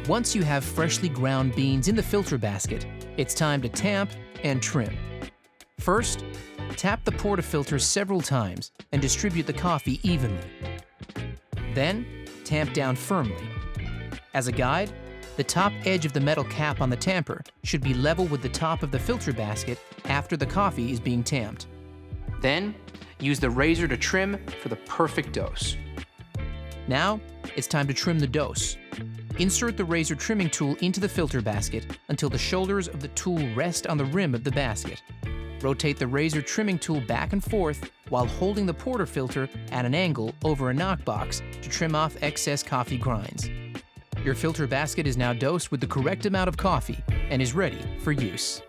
Once you have freshly ground beans in the filter basket, it's time to tamp and trim. First, tap the portafilter several times and distribute the coffee evenly. Then, tamp down firmly. As a guide, the top edge of the metal cap on the tamper should be level with the top of the filter basket after the coffee is being tamped. Then, use the razor to trim for the perfect dose. Now, it's time to trim the dose. Insert the razor trimming tool into the filter basket until the shoulders of the tool rest on the rim of the basket. Rotate the razor trimming tool back and forth while holding the portafilter at an angle over a knockbox to trim off excess coffee grinds. Your filter basket is now dosed with the correct amount of coffee and is ready for use.